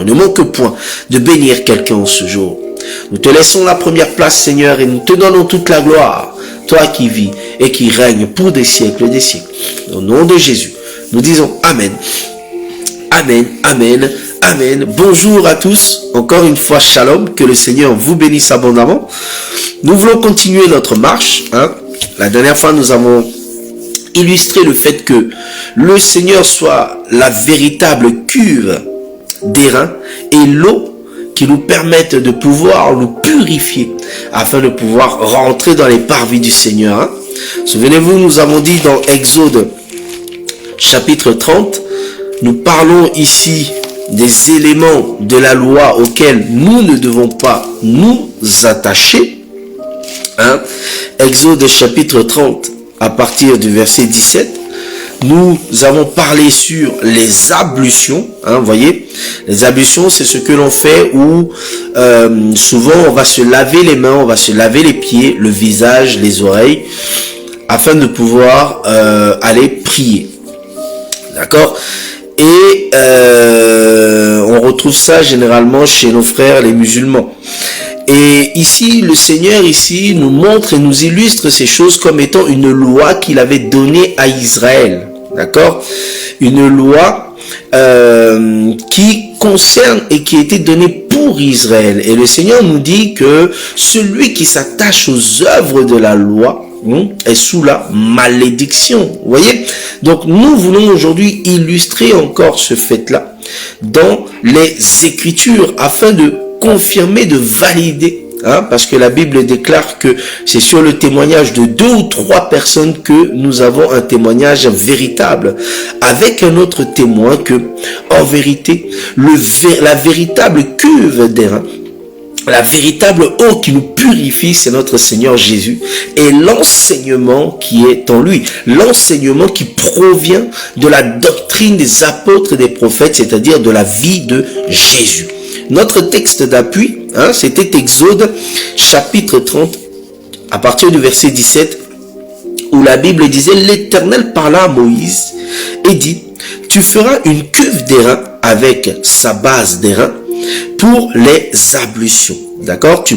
Ne manque point de bénir quelqu'un en ce jour. Nous te laissons la première place, Seigneur, et nous te donnons toute la gloire. Toi qui vis et qui règnes pour des siècles des siècles. Au nom de Jésus, nous disons Amen. Amen, Amen, Amen. Bonjour à tous. Encore une fois, Shalom. Que le Seigneur vous bénisse abondamment. Nous voulons continuer notre marche. La dernière fois, nous avons illustré le fait que le Seigneur soit la véritable cuve d'airain et l'eau qui nous permettent de pouvoir nous purifier afin de pouvoir rentrer dans les parvis du Seigneur. Souvenez-vous, nous avons dit dans Exode chapitre 30, nous parlons ici des éléments de la loi auxquels nous ne devons pas nous attacher. Exode chapitre 30 à partir du verset 17. Nous avons parlé sur les ablutions, vous voyez, les ablutions c'est ce que l'on fait où souvent on va se laver les mains, on va se laver les pieds, le visage, les oreilles, afin de pouvoir aller prier, d'accord. Et on retrouve ça généralement chez nos frères les musulmans. Et ici, le Seigneur ici nous montre et nous illustre ces choses comme étant une loi qu'il avait donnée à Israël. D'accord? Une loi qui concerne et qui a été donnée pour Israël. Et le Seigneur nous dit que celui qui s'attache aux œuvres de la loi est sous la malédiction. Vous voyez? Donc nous voulons aujourd'hui illustrer encore ce fait-là dans les Écritures afin de confirmer, de valider. Parce que la Bible déclare que c'est sur le témoignage de 2 ou 3 personnes que nous avons un témoignage véritable, avec un autre témoin que, en vérité, la véritable cuve d'airain, la véritable eau qui nous purifie, c'est notre Seigneur Jésus, et l'enseignement qui est en lui, l'enseignement qui provient de la doctrine des apôtres et des prophètes, c'est-à-dire de la vie de Jésus. Notre texte d'appui, c'était Exode chapitre 30, à partir du verset 17, où la Bible disait, l'Éternel parla à Moïse et dit, tu feras une cuve d'airain avec sa base d'airain pour les ablutions. D'accord? Tu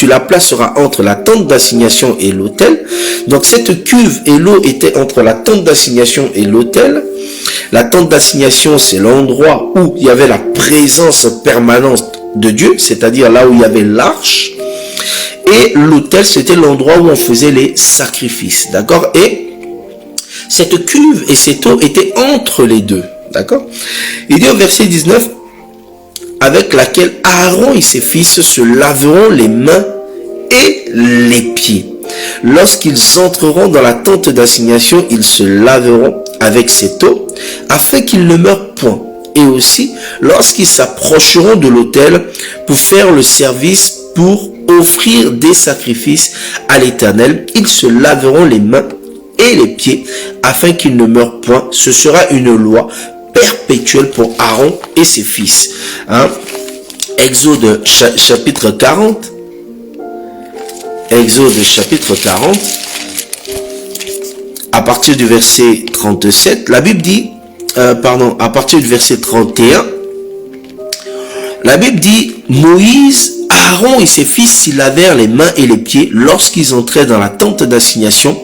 la placeras entre la tente d'assignation et l'autel. Donc cette cuve et l'eau étaient entre la tente d'assignation et l'autel. La tente d'assignation, c'est l'endroit où il y avait la présence permanente de Dieu, c'est-à-dire là où il y avait l'arche. Et l'autel, c'était l'endroit où on faisait les sacrifices. D'accord? Et cette cuve et cette eau étaient entre les deux. D'accord? Il dit au verset 19, avec laquelle Aaron et ses fils se laveront les mains et les pieds. Lorsqu'ils entreront dans la tente d'assignation, ils se laveront avec cette eau, afin qu'ils ne meurent point. Et aussi, lorsqu'ils s'approcheront de l'autel pour faire le service, pour offrir des sacrifices à l'Éternel, ils se laveront les mains et les pieds, afin qu'ils ne meurent point. Ce sera une loi perpétuelle pour Aaron et ses fils. Exode chapitre 40. Exode chapitre 40. À partir du verset 37, la Bible dit, à partir du verset 31, la Bible dit, Moïse, Aaron et ses fils s'y lavèrent les mains et les pieds lorsqu'ils entraient dans la tente d'assignation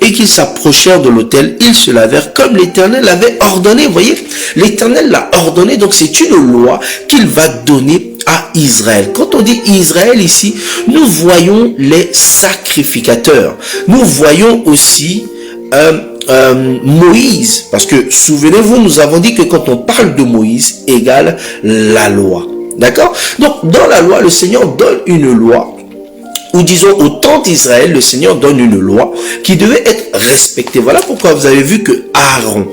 et qu'ils s'approchèrent de l'autel, ils se lavèrent comme l'Éternel l'avait ordonné. Vous voyez, l'Éternel l'a ordonné, donc c'est une loi qu'il va donner à Israël. Quand on dit Israël ici, nous voyons les sacrificateurs. Nous voyons aussi Moïse, parce que souvenez-vous, nous avons dit que quand on parle de Moïse égale la loi. D'accord? Donc dans la loi, le Seigneur donne une loi, ou disons au temps d'Israël, le Seigneur donne une loi qui devait être respectée. Voilà pourquoi vous avez vu que Aaron,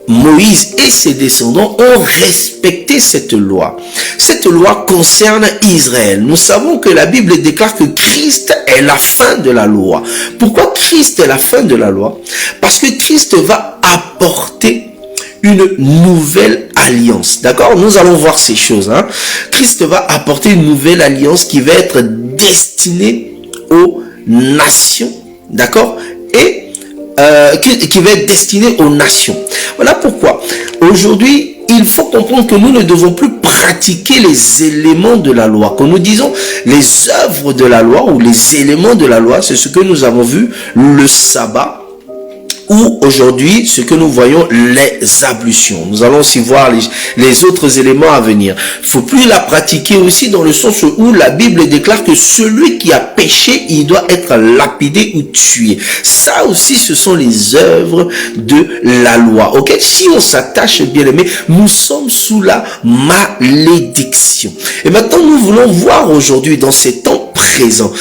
Moïse et ses descendants ont respecté cette loi. Cette loi concerne Israël. Nous savons que la Bible déclare que Christ est la fin de la loi. Pourquoi Christ est la fin de la loi? Parce que Christ va apporter une nouvelle alliance. D'accord? Nous allons voir ces choses. Christ va apporter une nouvelle alliance qui va être destinée aux nations. D'accord? Et qui va être destiné aux nations. Voilà pourquoi aujourd'hui il faut comprendre que nous ne devons plus pratiquer les éléments de la loi. Quand nous disons les œuvres de la loi ou les éléments de la loi, c'est ce que nous avons vu, le sabbat, ou aujourd'hui, ce que nous voyons, les ablutions. Nous allons aussi voir les autres éléments à venir. Il ne faut plus la pratiquer aussi dans le sens où la Bible déclare que celui qui a péché, il doit être lapidé ou tué. Ça aussi, ce sont les œuvres de la loi. Ok? Si on s'attache, bien aimé, nous sommes sous la malédiction. Et maintenant, nous voulons voir aujourd'hui, dans ces temps présents,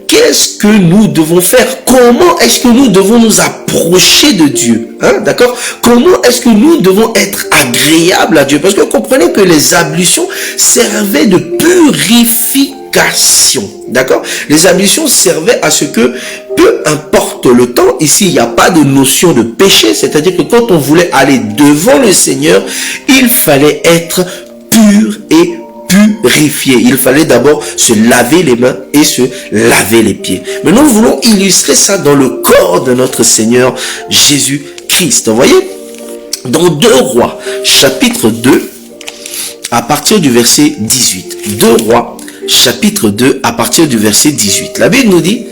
qu'est-ce que nous devons faire? Comment est-ce que nous devons nous approcher de Dieu? D'accord? Comment est-ce que nous devons être agréables à Dieu? Parce que comprenez que les ablutions servaient de purification. D'accord? Les ablutions servaient à ce que, peu importe le temps, ici il n'y a pas de notion de péché, c'est-à-dire que quand on voulait aller devant le Seigneur, il fallait être pur et purifié. Il fallait d'abord se laver les mains et se laver les pieds. Mais nous voulons illustrer ça dans le corps de notre Seigneur Jésus-Christ. Vous voyez? Dans 2 Rois, chapitre 2, à partir du verset 18. 2 Rois, chapitre 2, à partir du verset 18. La Bible nous dit,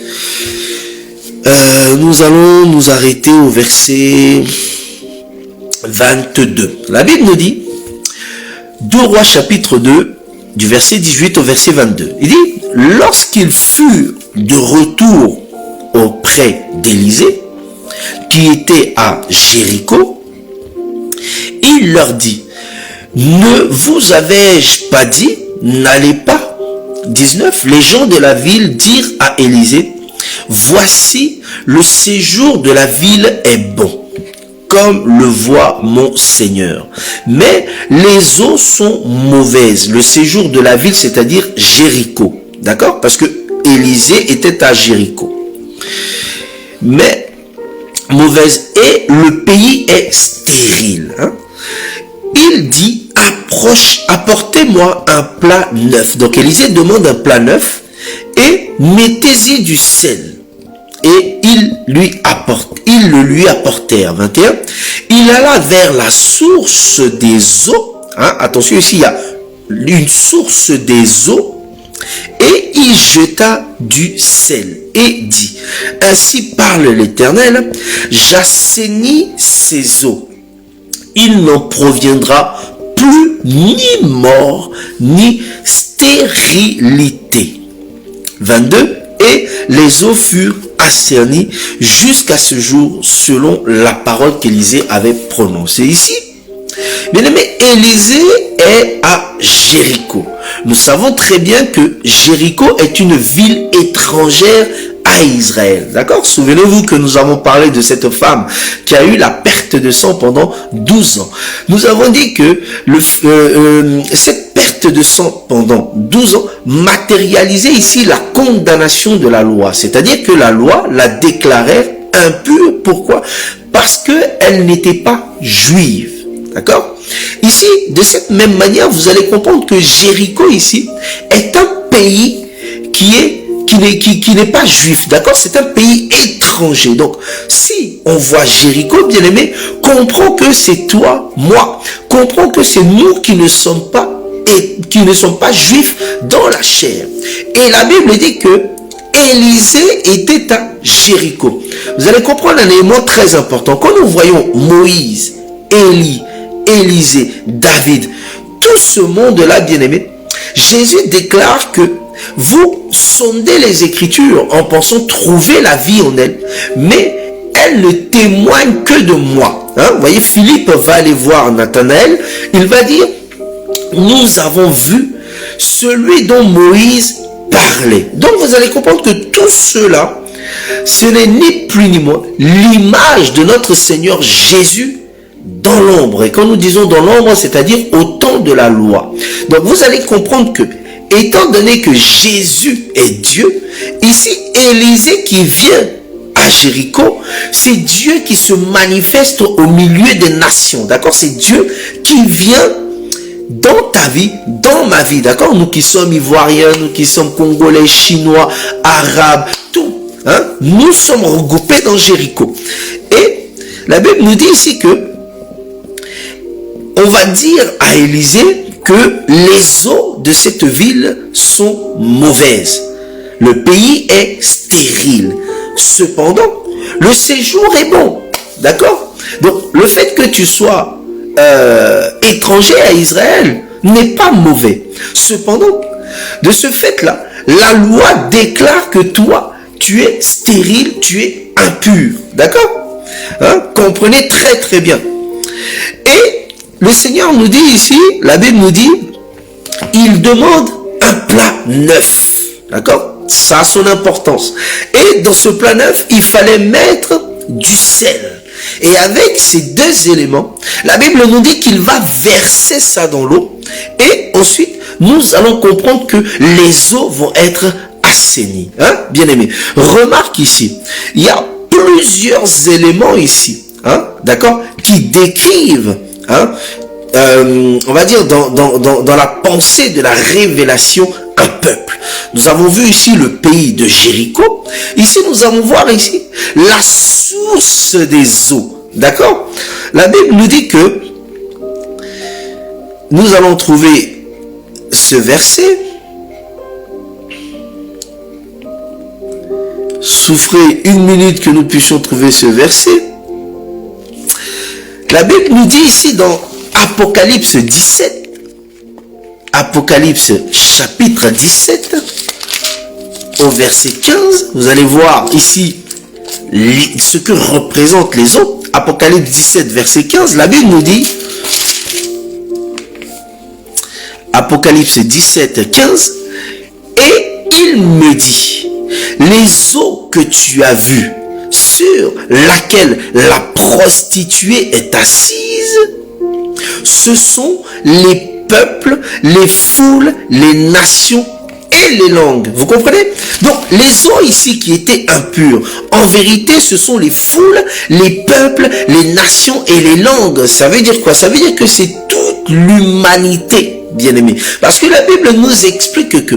nous allons nous arrêter au verset 22. La Bible nous dit, 2 Rois, chapitre 2, du verset 18 au verset 22. Il dit, lorsqu'il fut de retour auprès d'Élisée, qui était à Jéricho, il leur dit, ne vous avais-je pas dit, n'allez pas. 19, les gens de la ville dirent à Élisée, voici, le séjour de la ville est bon, comme le voit mon Seigneur. Mais les eaux sont mauvaises. Le séjour de la ville, c'est-à-dire Jéricho. D'accord? Parce que Élisée était à Jéricho. Mais mauvaise, et le pays est stérile. Il dit, apportez-moi un plat neuf. Donc Élisée demande un plat neuf et mettez-y du sel. Et ils le lui apportèrent. 21. Il alla vers la source des eaux. Attention, ici, il y a une source des eaux. Et il jeta du sel et dit, ainsi parle l'Éternel, j'assainis ces eaux. Il n'en proviendra plus ni mort, ni stérilité. 22. Et les eaux furent assainies jusqu'à ce jour, selon la parole qu'Élisée avait prononcée. Ici, bien aimé, Élisée est à Jéricho. Nous savons très bien que Jéricho est une ville étrangère à Israël. D'accord? Souvenez-vous que nous avons parlé de cette femme qui a eu la perte de sang pendant 12 ans. Nous avons dit que cette perte de sang pendant 12 ans matérialisait ici la condamnation de la loi. C'est-à-dire que la loi la déclarait impure. Pourquoi? Parce qu'elle n'était pas juive. D'accord? Ici, de cette même manière, vous allez comprendre que Jéricho ici est un pays qui n'est pas juif, d'accord? C'est un pays étranger. Donc, si on voit Jéricho, bien aimé, comprends que c'est toi, moi. Comprends que c'est nous qui ne sommes pas juifs dans la chair. Et la Bible dit que Élisée était à Jéricho. Vous allez comprendre un élément très important. Quand nous voyons Moïse, Élie, Élisée, David, tout ce monde-là, bien aimé, Jésus déclare que vous sondez les Écritures en pensant trouver la vie en elles, mais elles ne témoignent que de moi. Vous voyez, Philippe va aller voir Nathanaël, il va dire, nous avons vu celui dont Moïse parlait. Donc vous allez comprendre que tout cela, ce n'est ni plus ni moins l'image de notre Seigneur Jésus dans l'ombre. Et quand nous disons dans l'ombre, c'est-à-dire au temps de la loi. Donc vous allez comprendre que, étant donné que Jésus est Dieu, ici Élisée qui vient à Jéricho, c'est Dieu qui se manifeste au milieu des nations. D'accord? C'est Dieu qui vient dans ta vie, dans ma vie. D'accord? Nous qui sommes ivoiriens, nous qui sommes congolais, chinois, arabes, tout. Nous sommes regroupés dans Jéricho. Et la Bible nous dit ici que on va dire à Élisée que les eaux de cette ville sont mauvaises. Le pays est stérile. Cependant, le séjour est bon. D'accord? Donc, le fait que tu sois étranger à Israël n'est pas mauvais. Cependant, de ce fait-là, la loi déclare que toi, tu es stérile, tu es impur. D'accord? Hein? Comprenez très très bien. Et le Seigneur nous dit ici, la Bible nous dit, il demande un plat neuf. D'accord? Ça a son importance. Et dans ce plat neuf, il fallait mettre du sel. Et avec ces deux éléments, la Bible nous dit qu'il va verser ça dans l'eau. Et ensuite, nous allons comprendre que les eaux vont être assainies. Hein, bien aimé. Remarque ici, il y a plusieurs éléments ici. Hein, d'accord, qui décrivent, hein, on va dire dans la pensée de la révélation, un peuple. Nous avons vu ici le pays de Jéricho. Ici, nous allons voir ici la source des eaux. D'accord? La Bible nous dit que nous allons trouver ce verset. Souffrez une minute que nous puissions trouver ce verset. La Bible nous dit ici dans Apocalypse 17, Apocalypse chapitre 17, au verset 15, vous allez voir ici ce que représentent les eaux. Apocalypse 17, verset 15, la Bible nous dit, Apocalypse 17, 15, et il me dit, les eaux que tu as vues, sur laquelle la prostituée est assise, ce sont les peuples, les foules, les nations et les langues. Vous comprenez? Donc, les eaux ici qui étaient impures, en vérité, ce sont les foules, les peuples, les nations et les langues. Ça veut dire quoi? Ça veut dire que c'est toute l'humanité, bien aimé. Parce que la Bible nous explique que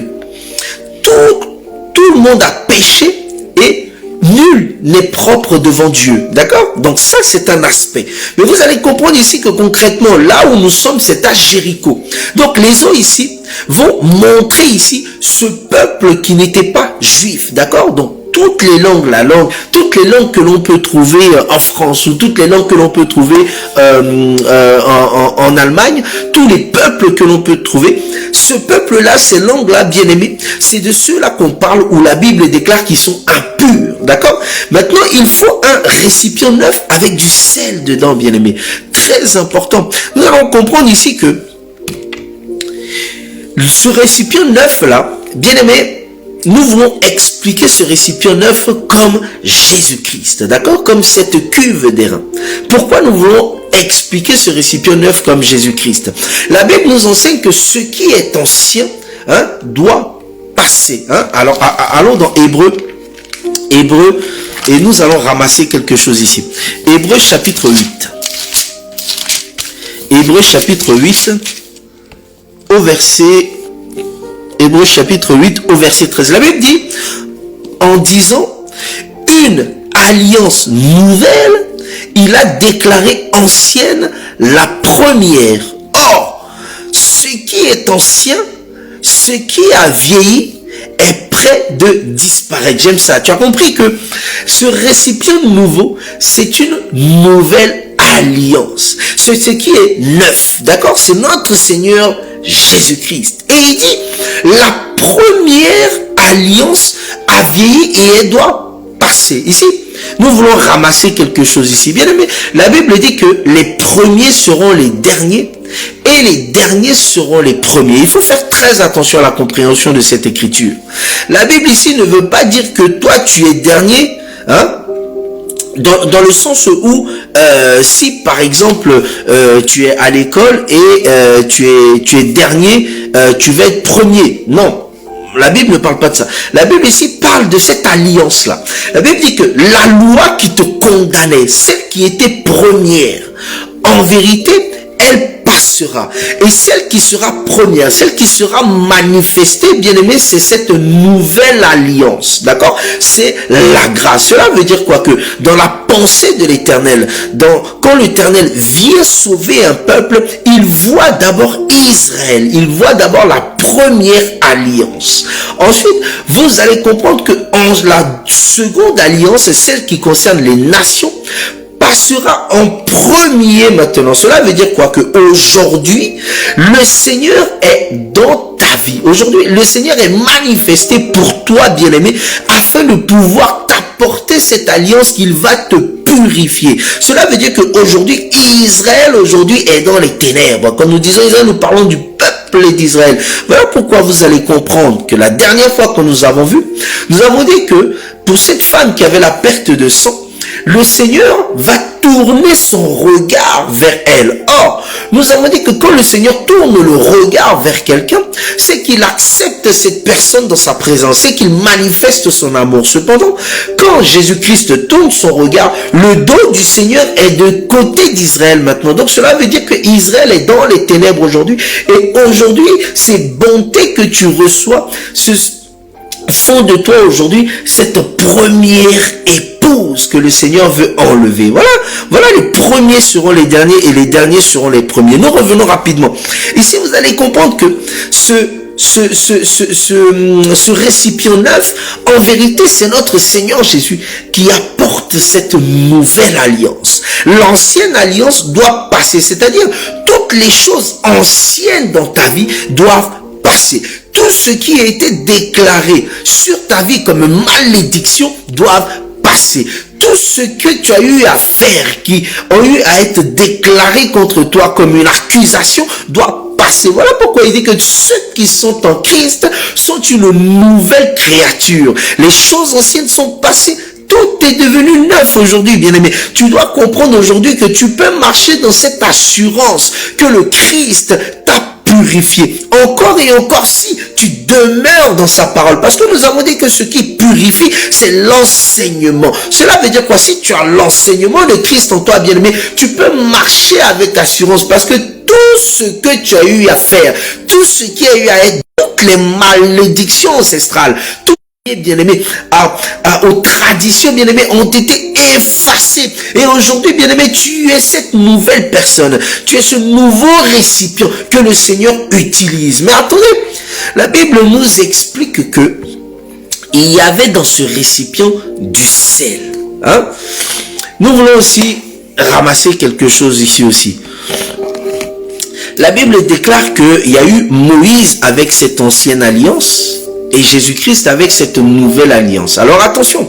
tout le monde a péché et nul n'est propre devant Dieu. D'accord? Donc ça, c'est un aspect. Mais vous allez comprendre ici que concrètement, là où nous sommes, c'est à Jéricho. Donc les eaux ici vont montrer ici ce peuple qui n'était pas juif. D'accord? Donc toutes les langues, toutes les langues que l'on peut trouver en France ou toutes les langues que l'on peut trouver en Allemagne, tous les peuples que l'on peut trouver, ce peuple-là, ces langues-là, bien aimés, c'est de ceux-là qu'on parle où la Bible déclare qu'ils sont impurs. D'accord? Maintenant, il faut un récipient neuf avec du sel dedans, bien aimé. Très important. Nous allons comprendre ici que ce récipient neuf-là, bien aimé, nous voulons expliquer ce récipient neuf comme Jésus-Christ, d'accord? Comme cette cuve d'airain. Pourquoi nous voulons expliquer ce récipient neuf comme Jésus-Christ? La Bible nous enseigne que ce qui est ancien, hein, doit passer. Hein? Alors, allons dans Hébreu, et nous allons ramasser quelque chose ici. Hébreu chapitre 8. Hébreu chapitre 8, au verset... Hébreux chapitre 8 au verset 13. La Bible dit, en disant, une alliance nouvelle, il a déclaré ancienne la première. Or, ce qui est ancien, ce qui a vieilli, est près de disparaître. J'aime ça. Tu as compris que ce récipient nouveau, c'est une nouvelle alliance. Ce qui est neuf, d'accord? C'est notre Seigneur Jésus-Christ. Et il dit, la première alliance a vieilli et elle doit passer. Ici, nous voulons ramasser quelque chose ici. Bien aimé, la Bible dit que les premiers seront les derniers et les derniers seront les premiers. Il faut faire très attention à la compréhension de cette écriture. La Bible ici ne veut pas dire que toi tu es dernier, hein, dans le sens où si par exemple tu es à l'école et tu es dernier, tu vas être premier. Non, la Bible ne parle pas de ça. La Bible ici parle de cette alliance là. La Bible dit que la loi qui te condamnait, celle qui était première, en vérité elle passera. Et celle qui sera première, celle qui sera manifestée, bien aimé, c'est cette nouvelle alliance. D'accord? C'est la grâce. Cela veut dire quoi? Que dans la pensée de l'Éternel, quand l'Éternel vient sauver un peuple, il voit d'abord Israël. Il voit d'abord la première alliance. Ensuite, vous allez comprendre que la seconde alliance, c'est celle qui concerne les nations, passera en premier maintenant. Cela veut dire quoi? Que aujourd'hui, le Seigneur est dans ta vie. Aujourd'hui, le Seigneur est manifesté pour toi, bien-aimé, afin de pouvoir t'apporter cette alliance qu'il va te purifier. Cela veut dire qu'aujourd'hui, Israël aujourd'hui est dans les ténèbres. Quand nous disons Israël, nous parlons du peuple d'Israël. Voilà pourquoi vous allez comprendre que la dernière fois que nous avons vu, nous avons dit que pour cette femme qui avait la perte de sang, le Seigneur va tourner son regard vers elle. Or, nous avons dit que quand le Seigneur tourne le regard vers quelqu'un, c'est qu'il accepte cette personne dans sa présence, c'est qu'il manifeste son amour. Cependant, quand Jésus-Christ tourne son regard, le dos du Seigneur est de côté d'Israël maintenant. Donc cela veut dire que Israël est dans les ténèbres aujourd'hui. Et aujourd'hui, ces bontés que tu reçois, font de toi aujourd'hui cette première épouse que le Seigneur veut enlever. Voilà, les premiers seront les derniers et les derniers seront les premiers. Nous revenons rapidement. Ici, vous allez comprendre que ce récipient neuf, en vérité, c'est notre Seigneur Jésus qui apporte cette nouvelle alliance. L'ancienne alliance doit passer, c'est-à-dire toutes les choses anciennes dans ta vie doivent passer. Tout ce qui a été déclaré sur ta vie comme malédiction doivent passer. Tout ce que tu as eu à faire, qui ont eu à être déclaré contre toi comme une accusation, doit passer. Voilà pourquoi il dit que ceux qui sont en Christ sont une nouvelle créature. Les choses anciennes sont passées. Tout est devenu neuf aujourd'hui, bien-aimé. Tu dois comprendre aujourd'hui que tu peux marcher dans cette assurance que le Christ t'a purifié. Encore et encore si tu demeures dans sa parole. Parce que nous avons dit que ce qui purifie, c'est l'enseignement. Cela veut dire quoi? Si tu as l'enseignement de Christ en toi, bien-aimé, tu peux marcher avec assurance. Parce que tout ce que tu as eu à faire, tout ce qui a eu à être, toutes les malédictions ancestrales, tout bien-aimés, aux traditions, bien-aimés, ont été effacées. Et aujourd'hui, bien-aimé, tu es cette nouvelle personne. Tu es ce nouveau récipient que le Seigneur utilise. Mais attendez, la Bible nous explique que il y avait dans ce récipient du sel. Hein? Nous voulons aussi ramasser quelque chose ici aussi. La Bible déclare qu'il y a eu Moïse avec cette ancienne alliance et Jésus-Christ avec cette nouvelle alliance. Alors attention,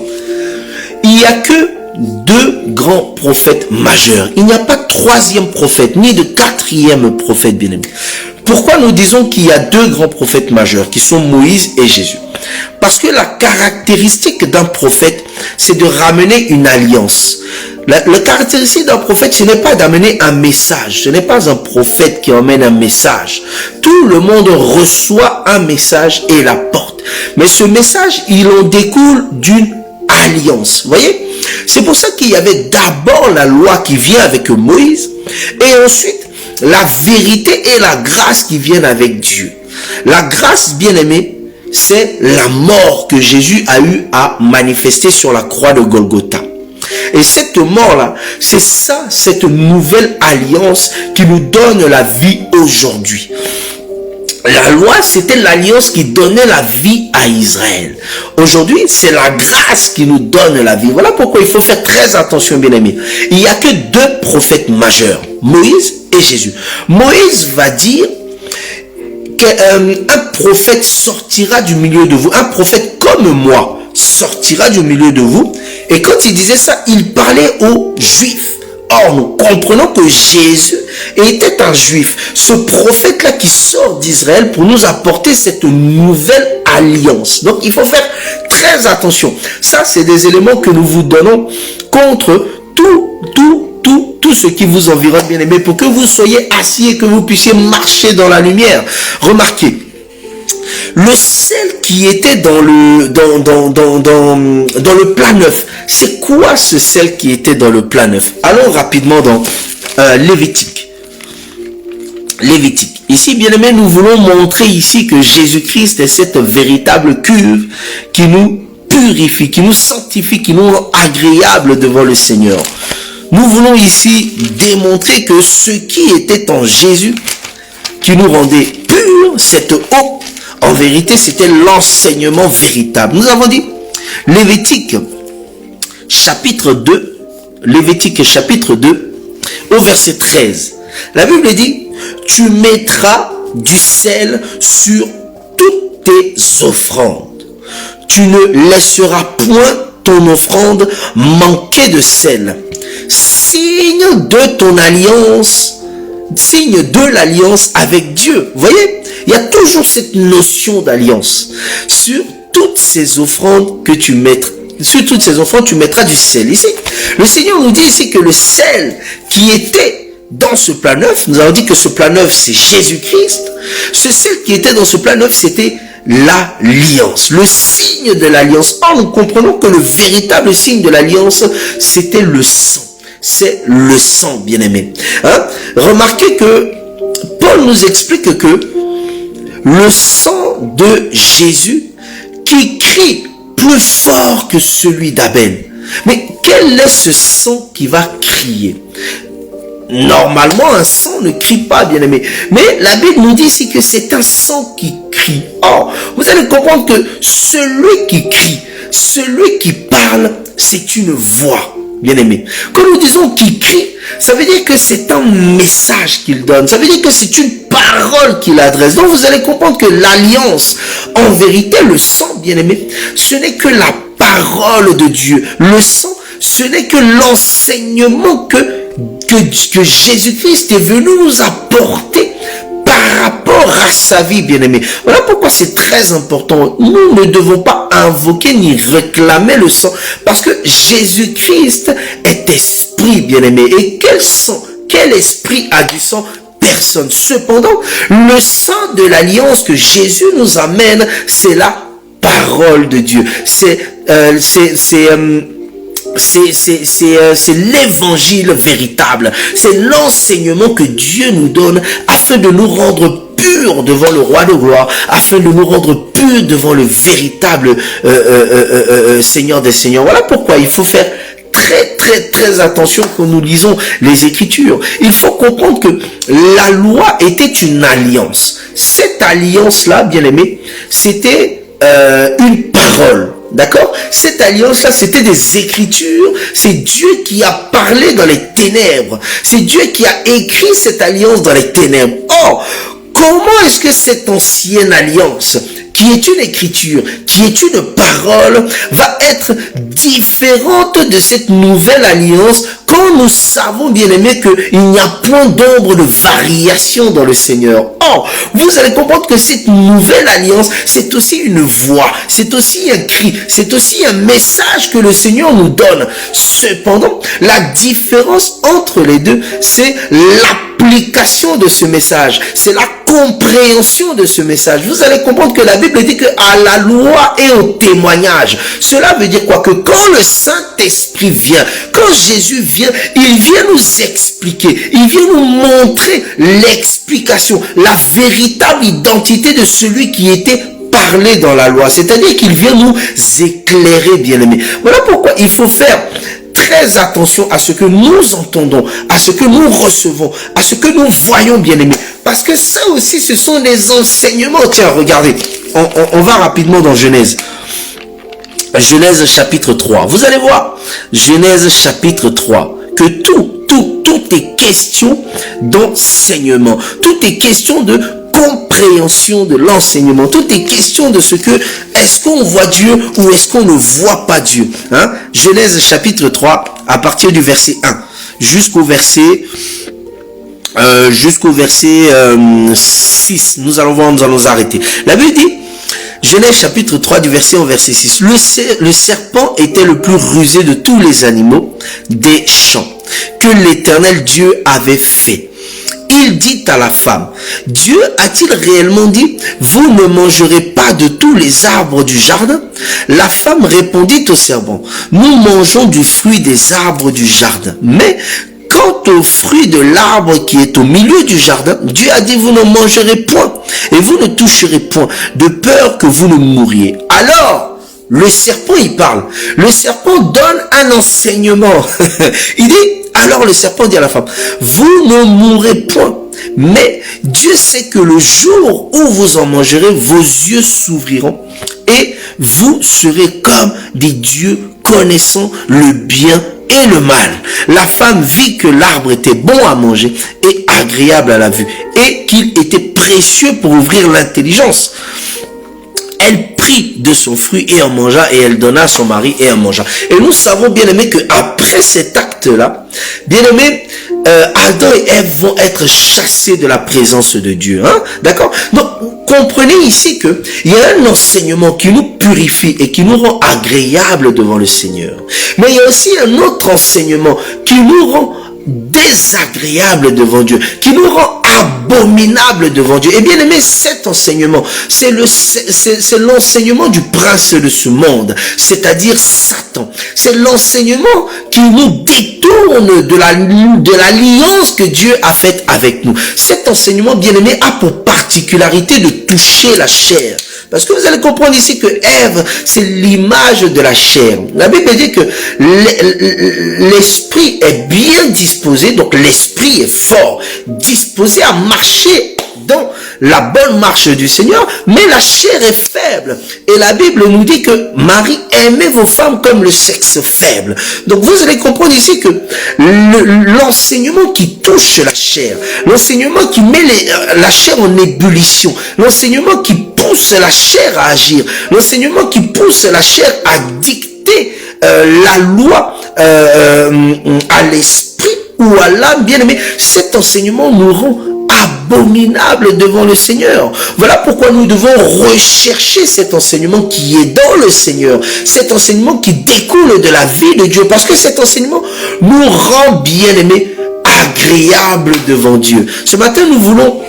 il n'y a que deux grands prophètes majeurs. Il n'y a pas de troisième prophète, ni de quatrième prophète, bien-aimé. Pourquoi nous disons qu'il y a deux grands prophètes majeurs, qui sont Moïse et Jésus? Parce que la caractéristique d'un prophète, c'est de ramener une alliance. La caractéristique d'un prophète, ce n'est pas d'amener un message. Ce n'est pas un prophète qui emmène un message. Tout le monde reçoit un message et l'apporte. Mais ce message, il en découle d'une alliance. Vous voyez? C'est pour ça qu'il y avait d'abord la loi qui vient avec Moïse et ensuite la vérité et la grâce qui viennent avec Dieu. La grâce, bien-aimée, c'est la mort que Jésus a eu à manifester sur la croix de Golgotha. Et cette mort-là, c'est ça, cette nouvelle alliance qui nous donne la vie aujourd'hui. La loi, c'était l'alliance qui donnait la vie à Israël. Aujourd'hui, c'est la grâce qui nous donne la vie. Voilà pourquoi il faut faire très attention, bien-aimés. Il n'y a que deux prophètes majeurs, Moïse et Jésus. Moïse va dire qu'un prophète sortira du milieu de vous. Un prophète comme moi sortira du milieu de vous. Et quand il disait ça, il parlait aux Juifs. Or, nous comprenons que Jésus était un Juif. Ce prophète-là qui sort d'Israël pour nous apporter cette nouvelle alliance. Donc, il faut faire très attention. Ça, c'est des éléments que nous vous donnons contre tout ce qui vous environne, bien aimé, pour que vous soyez assis et que vous puissiez marcher dans la lumière. Remarquez, le sel qui était dans le plat neuf, c'est quoi ce sel qui était dans le plat neuf? Allons rapidement dans Lévitique. Lévitique. Ici, bien aimé, nous voulons montrer ici que Jésus-Christ est cette véritable cuve qui nous purifie, qui nous sanctifie, qui nous rend agréable devant le Seigneur. Nous voulons ici démontrer que ce qui était en Jésus, qui nous rendait purs, cette eau, en vérité, c'était l'enseignement véritable. Nous avons dit, Lévitique, chapitre 2, Lévitique, chapitre 2, au verset 13. La Bible dit, tu mettras du sel sur toutes tes offrandes. Tu ne laisseras point ton offrande manquer de sel. Signe de ton alliance, signe de l'alliance avec Dieu. Vous voyez, il y a toujours cette notion d'alliance. Sur toutes ces offrandes que tu mettras, sur toutes ces offrandes, tu mettras du sel. Ici, le Seigneur nous dit ici que le sel qui était dans ce plat neuf, nous avons dit que ce plat neuf, c'est Jésus-Christ. Ce sel qui était dans ce plat neuf, c'était l'alliance, le signe de l'alliance. Or, nous comprenons que le véritable signe de l'alliance, c'était le sang. C'est le sang, bien-aimé. Remarquez que Paul nous explique que le sang de Jésus qui crie plus fort que celui d'Abel. Mais quel est ce sang qui va crier? Normalement, un sang ne crie pas, bien-aimé. Mais la Bible nous dit ici que c'est un sang qui crie. Or, vous allez comprendre que celui qui crie, celui qui parle, c'est une voix, bien-aimé. Quand nous disons qu'il crie, ça veut dire que c'est un message qu'il donne. Ça veut dire que c'est une parole qu'il adresse. Donc, vous allez comprendre que l'alliance, en vérité, le sang, bien-aimé, ce n'est que la parole de Dieu. Le sang, ce n'est que l'enseignement que Jésus-Christ est venu nous apporter par rapport à sa vie, bien-aimé. Voilà pourquoi c'est très important. Nous ne devons pas invoquer ni réclamer le sang, parce que Jésus-Christ est esprit, bien-aimé. Et quel sang, quel esprit a du sang? Personne. Cependant, le sang de l'alliance que Jésus nous amène, c'est la parole de Dieu. C'est l'évangile véritable. C'est l'enseignement que Dieu nous donne afin de nous rendre purs devant le roi de gloire, afin de nous rendre purs devant le véritable Seigneur des Seigneurs. Voilà pourquoi il faut faire très attention quand nous lisons les Écritures. Il faut comprendre que la loi était une alliance. Cette alliance-là, bien aimé, c'était une parole. D'accord? Cette alliance-là, c'était des Écritures. C'est Dieu qui a parlé dans les ténèbres. C'est Dieu qui a écrit cette alliance dans les ténèbres. Or, comment est-ce que cette ancienne alliance, qui est une écriture, qui est une parole, va être différente de cette nouvelle alliance quand nous savons, bien aimé, qu'il n'y a point d'ombre de variation dans le Seigneur. Or, vous allez comprendre que cette nouvelle alliance, c'est aussi une voix, c'est aussi un cri, c'est aussi un message que le Seigneur nous donne. Cependant, la différence entre les deux, c'est l'application de ce message, c'est la compréhension de ce message. Vous allez comprendre que la Bible dit que à la loi et au témoignage. Cela veut dire quoi? Que quand le Saint-Esprit vient, quand Jésus vient, il vient nous expliquer, il vient nous montrer l'explication, la véritable identité de celui qui était parlé dans la loi. C'est-à-dire qu'il vient nous éclairer, bien-aimés. Voilà pourquoi il faut faire très attention à ce que nous entendons, à ce que nous recevons, à ce que nous voyons, bien-aimés. Parce que ça aussi, ce sont des enseignements. Tiens, regardez, on va rapidement dans Genèse. Genèse chapitre 3. Vous allez voir, Genèse chapitre 3, que tout est question d'enseignement. Tout est question de compréhension de l'enseignement. Tout est question de ce que, est-ce qu'on voit Dieu ou est-ce qu'on ne voit pas Dieu, hein? Genèse chapitre 3, à partir du verset 1 jusqu'au verset 6. Nous allons nous arrêter. La Bible dit, Genèse chapitre 3 du verset 1 au verset 6. Le serpent était le plus rusé de tous les animaux des champs que l'Éternel Dieu avait fait. Il dit à la femme, Dieu a-t-il réellement dit, vous ne mangerez pas de tous les arbres du jardin? La femme répondit au serpent, nous mangeons du fruit des arbres du jardin. Mais quand quant au fruit de l'arbre qui est au milieu du jardin, Dieu a dit, vous ne mangerez point et vous ne toucherez point, de peur que vous ne mouriez. Alors, le serpent, il parle. Le serpent donne un enseignement. Il dit, alors le serpent dit à la femme, vous ne mourrez point. Mais Dieu sait que le jour où vous en mangerez, vos yeux s'ouvriront et vous serez comme des dieux connaissant le bien et le mal. La femme vit que l'arbre était bon à manger et agréable à la vue et qu'il était précieux pour ouvrir l'intelligence. Elle prit de son fruit et en mangea, et elle donna à son mari et en mangea. Et nous savons, bien aimé, que après cet acte-là, bien aimé, Adam et Ève vont être chassés de la présence de Dieu. Hein? D'accord? Donc, comprenez ici que il y a un enseignement qui nous purifie et qui nous rend agréables devant le Seigneur. Mais il y a aussi un autre enseignement qui nous rend désagréable devant Dieu, qui nous rend abominable devant Dieu. Et bien aimé, cet enseignement, c'est l'enseignement du prince de ce monde, c'est-à-dire Satan. C'est l'enseignement qui nous détourne de l'alliance que Dieu a faite avec nous. Cet enseignement, bien aimé, a pour particularité de toucher la chair. Parce que vous allez comprendre ici que Ève, c'est l'image de la chair. La Bible dit que l'esprit est bien disposé, donc l'esprit est fort, disposé à marcher dans la bonne marche du Seigneur, mais la chair est faible. Et la Bible nous dit que Marie, aimez vos femmes comme le sexe faible. Donc vous allez comprendre ici que l'enseignement qui touche la chair, l'enseignement qui met la chair en ébullition, l'enseignement qui pousse la chair à agir, l'enseignement qui pousse la chair à dicter la loi à l'esprit ou à l'âme, bien aimé, cet enseignement nous rend abominable devant le Seigneur. Voilà pourquoi nous devons rechercher cet enseignement qui est dans le Seigneur, cet enseignement qui découle de la vie de Dieu, parce que cet enseignement nous rend, bien aimés, agréable devant Dieu. Ce matin, nous voulons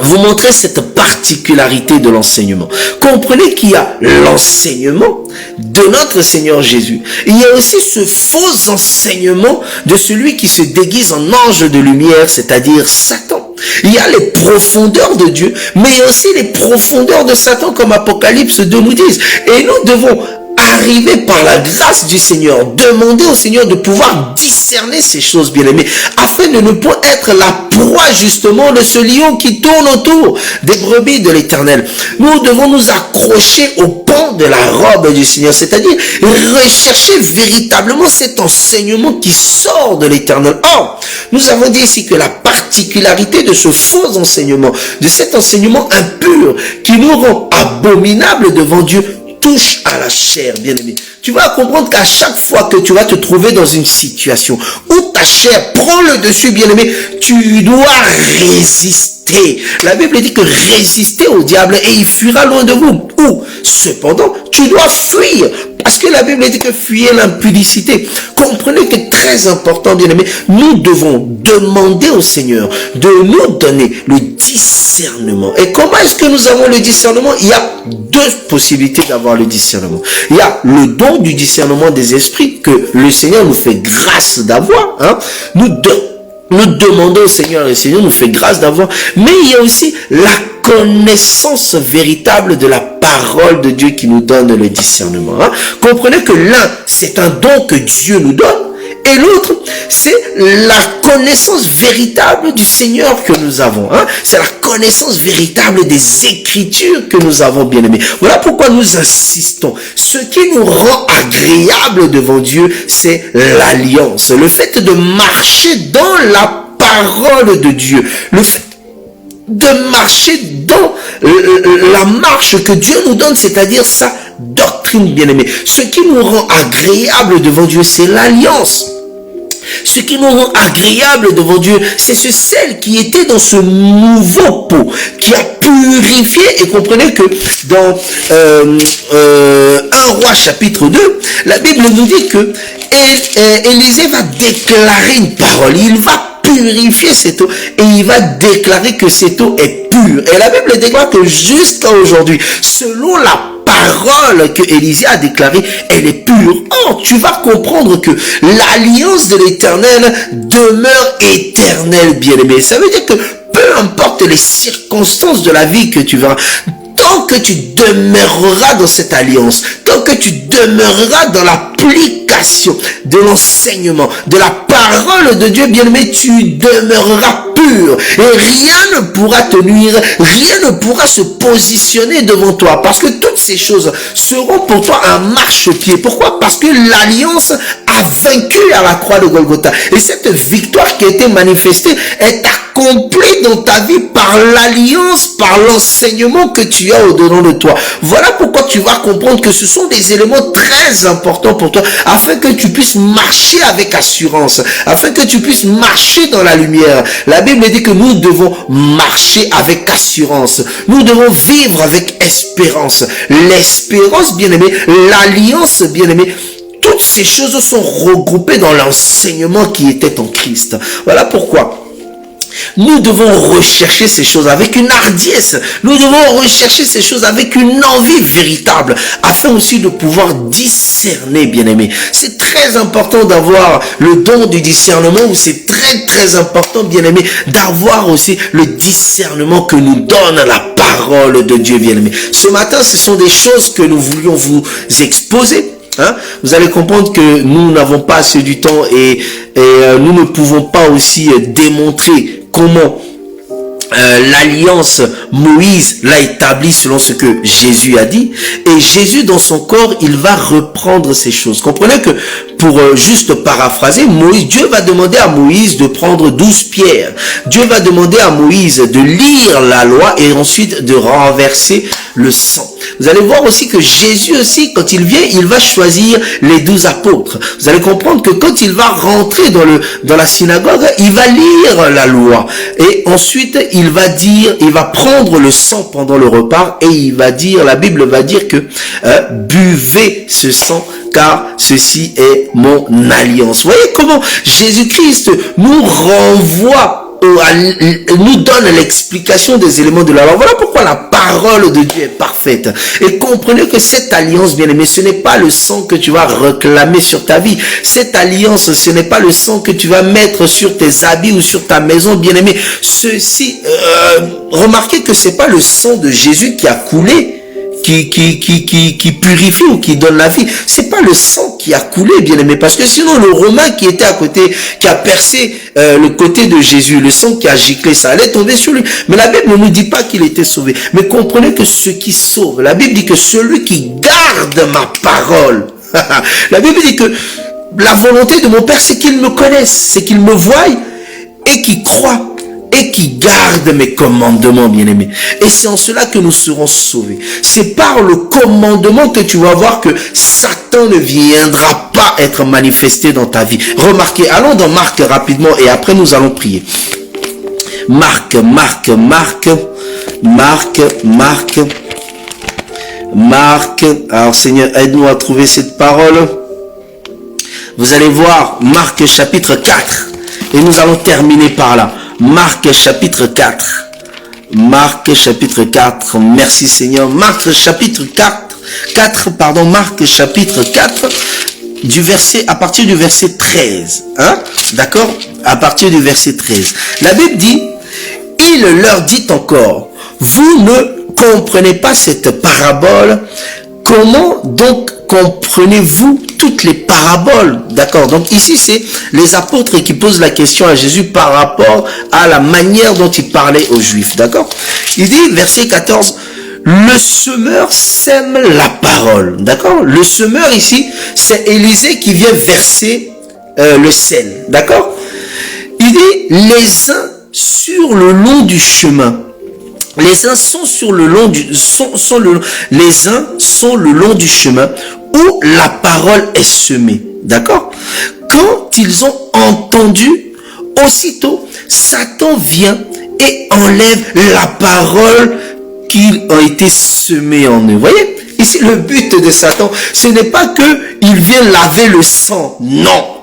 vous montrer cette particularité de l'enseignement. Comprenez qu'il y a l'enseignement de notre Seigneur Jésus. Il y a aussi ce faux enseignement de celui qui se déguise en ange de lumière, c'est-à-dire Satan. Il y a les profondeurs de Dieu, mais il y a aussi les profondeurs de Satan, comme Apocalypse 2 nous dit. Et nous devons arriver par la grâce du Seigneur, demander au Seigneur de pouvoir discerner ces choses, bien-aimés, afin de ne pas être la proie justement de ce lion qui tourne autour des brebis de l'Éternel. Nous devons nous accrocher au pan de la robe du Seigneur, c'est-à-dire rechercher véritablement cet enseignement qui sort de l'Éternel. Or, nous avons dit ici que la particularité de ce faux enseignement, de cet enseignement impur qui nous rend abominables devant Dieu, touche à la chair, bien-aimé. Tu vas comprendre qu'à chaque fois que tu vas te trouver dans une situation où ta chair prend le dessus, bien-aimé, tu dois résister. La Bible dit que résister au diable et il fuira loin de vous. Ou, cependant, tu dois fuir. Parce que la Bible dit que fuyez l'impudicité. Comprenez que très important, bien-aimé, nous devons demander au Seigneur de nous donner le discernement. Et comment est-ce que nous avons le discernement? Il y a deux possibilités d'avoir le discernement. Il y a le don du discernement des esprits que le Seigneur nous fait grâce d'avoir. Hein? Nous demandons au Seigneur, et le Seigneur nous fait grâce d'avoir. Mais il y a aussi la connaissance véritable de la parole de Dieu qui nous donne le discernement. Hein? Comprenez que l'un, c'est un don que Dieu nous donne, et l'autre, c'est la connaissance véritable du Seigneur que nous avons. Hein? C'est la connaissance véritable des Écritures que nous avons, bien-aimés. Voilà pourquoi nous insistons. Ce qui nous rend agréable devant Dieu, c'est l'alliance. Le fait de marcher dans la parole de Dieu. Le fait de marcher dans la marche que Dieu nous donne, c'est-à-dire sa doctrine, bien-aimée. Ce qui nous rend agréable devant Dieu, c'est l'alliance. Ce qui nous rend agréable devant Dieu, c'est ce sel qui était dans ce nouveau pot, qui a purifié. Et comprenez que dans 1 Roi chapitre 2, la Bible nous dit que Élisée va déclarer une parole. Il va purifier cette eau et il va déclarer que cette eau est pure. Et la Bible déclare que jusqu'à aujourd'hui, selon la parole que Élisée a déclarée, elle est pure. Or, tu vas comprendre que l'alliance de l'Éternel demeure éternelle, bien-aimé. Ça veut dire que peu importe les circonstances de la vie que tu verras, tant que tu demeureras dans cette alliance, tant que tu demeureras dans l'application de l'enseignement, de la parole de Dieu, bien-aimé, tu demeureras pur et rien ne pourra te nuire, rien ne pourra se positionner devant toi parce que toutes ces choses seront pour toi un marchepied. Pourquoi? Parce que l'alliance a vaincu à la croix de Golgotha et cette victoire qui a été manifestée est accomplie dans ta vie par l'alliance, par l'enseignement que tu as au-dedans de toi. Voilà pourquoi tu vas comprendre que ce sont des éléments très importants pour toi afin que tu puisses marcher avec assurance, afin que tu puisses marcher dans la lumière. La Bible dit que nous devons marcher avec assurance. Nous devons vivre avec espérance. L'espérance, bien-aimé, l'alliance, bien-aimé, toutes ces choses sont regroupées dans l'enseignement qui était en Christ. Voilà pourquoi nous devons rechercher ces choses avec une hardiesse. Nous devons rechercher ces choses avec une envie véritable, afin aussi de pouvoir discerner, bien-aimé. C'est très important d'avoir le don du discernement, ou c'est très important, bien-aimé, d'avoir aussi le discernement que nous donne la parole de Dieu, bien-aimé. Ce matin, ce sont des choses que nous voulions vous exposer. Vous allez comprendre que nous n'avons pas assez du temps et nous ne pouvons pas aussi démontrer comment l'alliance Moïse l'a établie selon ce que Jésus a dit. Et Jésus dans son corps, il va reprendre ces choses. Comprenez que pour juste paraphraser, Dieu va demander à Moïse de prendre 12 pierres. Dieu va demander à Moïse de lire la loi et ensuite de renverser le sang. Vous allez voir aussi que Jésus aussi, quand il vient, il va choisir les 12 apôtres. Vous allez comprendre que quand il va rentrer dans la synagogue, il va lire la loi. Et ensuite, il va prendre le sang pendant le repas et il va dire, la Bible va dire que buvez ce sang car ceci est mon alliance. Vous voyez comment Jésus-Christ nous renvoie, nous donne l'explication des éléments de la loi. Voilà pourquoi la parole de Dieu est parfaite. Et comprenez que cette alliance, bien aimé, ce n'est pas le sang que tu vas réclamer sur ta vie. Cette alliance, ce n'est pas le sang que tu vas mettre sur tes habits ou sur ta maison, bien aimé. Remarquez que c'est pas le sang de Jésus qui a coulé qui purifie ou qui donne la vie. C'est pas le sang qui a coulé, bien aimé, parce que sinon le Romain qui était à côté, qui a percé le côté de Jésus, le sang qui a giclé, ça allait tomber sur lui. Mais la Bible ne nous dit pas qu'il était sauvé. Mais comprenez que ce qui sauve, la Bible dit que celui qui garde ma parole, la Bible dit que la volonté de mon Père, c'est qu'il me connaisse, c'est qu'il me voie et qu'il croit et qui garde mes commandements, bien-aimés. Et c'est en cela que nous serons sauvés. C'est par le commandement que tu vas voir que Satan ne viendra pas être manifesté dans ta vie. Remarquez, allons dans Marc rapidement et après nous allons prier. Marc. Alors Seigneur, aide-nous à trouver cette parole. Vous allez voir Marc chapitre 4 et nous allons terminer par là. Marc chapitre 4. Marc chapitre 4. Merci Seigneur. Marc chapitre 4. Marc chapitre 4 à partir du verset 13. D'accord? À partir du verset 13. La Bible dit, il leur dit encore, vous ne comprenez pas cette parabole. Comment donc comprenez-vous toutes les paraboles? D'accord. Donc ici, c'est les apôtres qui posent la question à Jésus par rapport à la manière dont il parlait aux Juifs. D'accord. Il dit, verset 14, le semeur sème la parole. D'accord. Le semeur ici, c'est Élisée qui vient verser le sel. D'accord. Il dit, les uns sur le long du chemin. Les uns sont sur le long du les uns sont le long du chemin où la parole est semée. D'accord? Quand ils ont entendu, aussitôt Satan vient et enlève la parole qui a été semée en eux. Vous voyez? Ici, le but de Satan, ce n'est pas que il vient laver le sang. Non.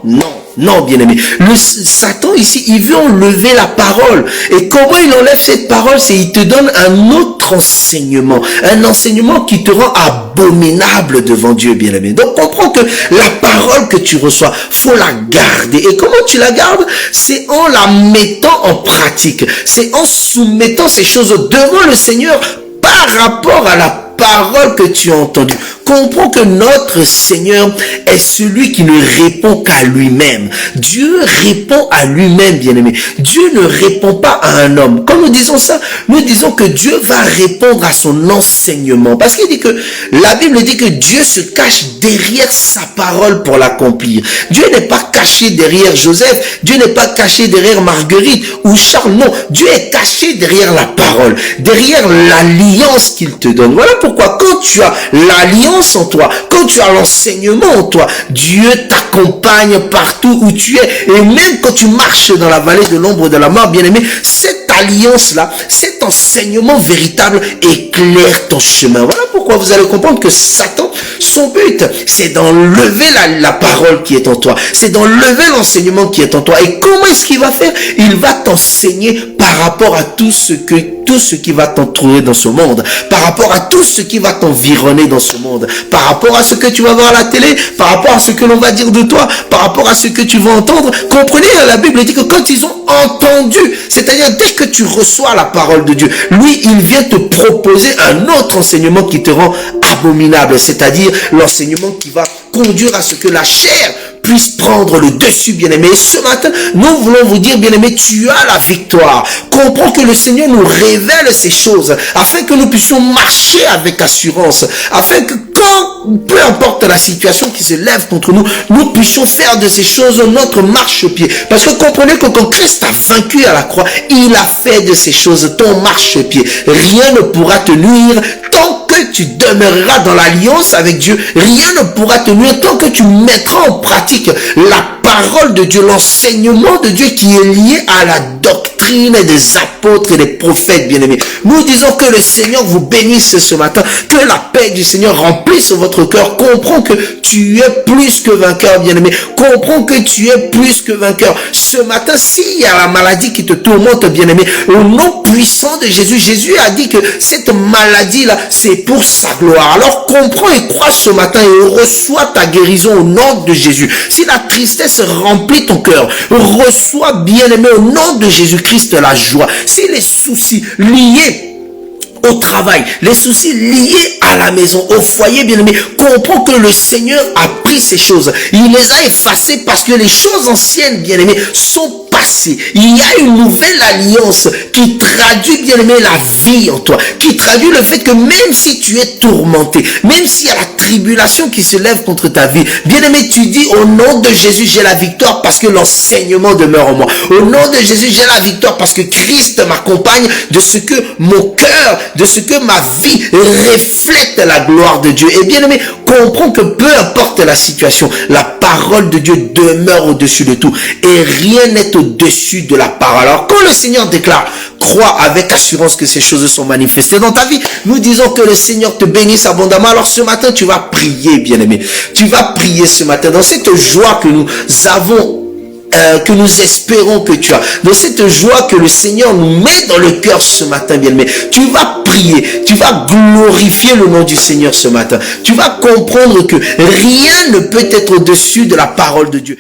Non, bien-aimé. Le Satan ici, il veut enlever la parole. Et comment il enlève cette parole? C'est il te donne un autre enseignement. Un enseignement qui te rend abominable devant Dieu, bien-aimé. Donc comprends que la parole que tu reçois, faut la garder. Et comment tu la gardes? C'est en la mettant en pratique. C'est en soumettant ces choses devant le Seigneur par rapport à la parole que tu as entendue. Comprends que notre Seigneur est celui qui ne répond qu'à lui-même. Dieu répond à lui-même, bien-aimé. Dieu ne répond pas à un homme. Quand nous disons ça, nous disons que Dieu va répondre à son enseignement. Parce qu'il dit que, la Bible dit que Dieu se cache derrière sa parole pour l'accomplir. Dieu n'est pas caché derrière Joseph. Dieu n'est pas caché derrière Marguerite ou Charles. Non, Dieu est caché derrière la parole, derrière l'alliance qu'il te donne. Voilà pourquoi quand tu as l'alliance en toi, quand tu as l'enseignement en toi, Dieu t'accompagne partout où tu es. Et même quand tu marches dans la vallée de l'ombre de la mort, bien-aimé, cette alliance-là, cet enseignement véritable éclaire ton chemin. Voilà pourquoi vous allez comprendre que Satan, son but, c'est d'enlever la parole qui est en toi. C'est d'enlever l'enseignement qui est en toi. Et comment est-ce qu'il va faire? Il va t'enseigner par rapport à tout ce qui va t'entourer dans ce monde, par rapport à tout ce qui va t'environner dans ce monde, par rapport à ce que tu vas voir à la télé, par rapport à ce que l'on va dire de toi, par rapport à ce que tu vas entendre. Comprenez, la Bible dit que quand ils ont entendu, c'est-à-dire dès que tu reçois la parole de Dieu, lui, il vient te proposer un autre enseignement qui te rend abominable, c'est-à-dire l'enseignement qui va conduire à ce que la chair puisse prendre le dessus, bien-aimé. Et ce matin, nous voulons vous dire, bien-aimé, tu as la victoire. Comprends que le Seigneur nous révèle ces choses, afin que nous puissions marcher avec assurance, afin que quand, peu importe la situation qui se lève contre nous, nous puissions faire de ces choses notre marchepied. Parce que comprenez que quand Christ a vaincu à la croix, il a fait de ces choses ton marchepied. Rien ne pourra te nuire tant que tu demeureras dans l'alliance avec Dieu. Rien ne pourra te nuire tant que tu mettras en pratique la parole de Dieu, l'enseignement de Dieu qui est lié à la doctrine des apôtres et des prophètes, bien-aimés. Nous disons que le Seigneur vous bénisse ce matin, que la paix du Seigneur remplisse votre cœur. Comprends que tu es plus que vainqueur, bien-aimé. Comprends que tu es plus que vainqueur. Ce matin, s'il y a la maladie qui te tourmente, bien-aimé, au nom puissant de Jésus, Jésus a dit que cette maladie-là, c'est pour sa gloire. Alors comprends et crois ce matin et reçois ta guérison au nom de Jésus. Si la tristesse remplit ton cœur, reçois, bien-aimé, au nom de Jésus-Christ, la joie. Si les soucis liés au travail, les soucis liés à la maison, au foyer, bien-aimé, comprends que le Seigneur a pris ces choses. Il les a effacées parce que les choses anciennes, bien-aimé, sont passées. Il y a une nouvelle alliance qui traduit, bien-aimé, la vie en toi, qui traduit le fait que même si tu es tourmenté, même s'il y a la tribulation qui se lève contre ta vie, bien-aimé, tu dis au nom de Jésus, j'ai la victoire parce que l'enseignement demeure en moi. Au nom de Jésus, j'ai la victoire parce que Christ m'accompagne, de ce que mon cœur, de ce que ma vie reflète la gloire de Dieu. Et bien aimé, comprends que peu importe la situation, la parole de Dieu demeure au-dessus de tout. Et rien n'est au-dessus de la parole. Alors quand le Seigneur déclare, crois avec assurance que ces choses sont manifestées dans ta vie, nous disons que le Seigneur te bénisse abondamment. Alors ce matin, tu vas prier, bien aimé. Tu vas prier ce matin dans cette joie que nous avons, que nous espérons que tu as, dans cette joie que le Seigneur nous met dans le cœur ce matin, bien-aimé. Tu vas prier, tu vas glorifier le nom du Seigneur ce matin. Tu vas comprendre que rien ne peut être au-dessus de la parole de Dieu.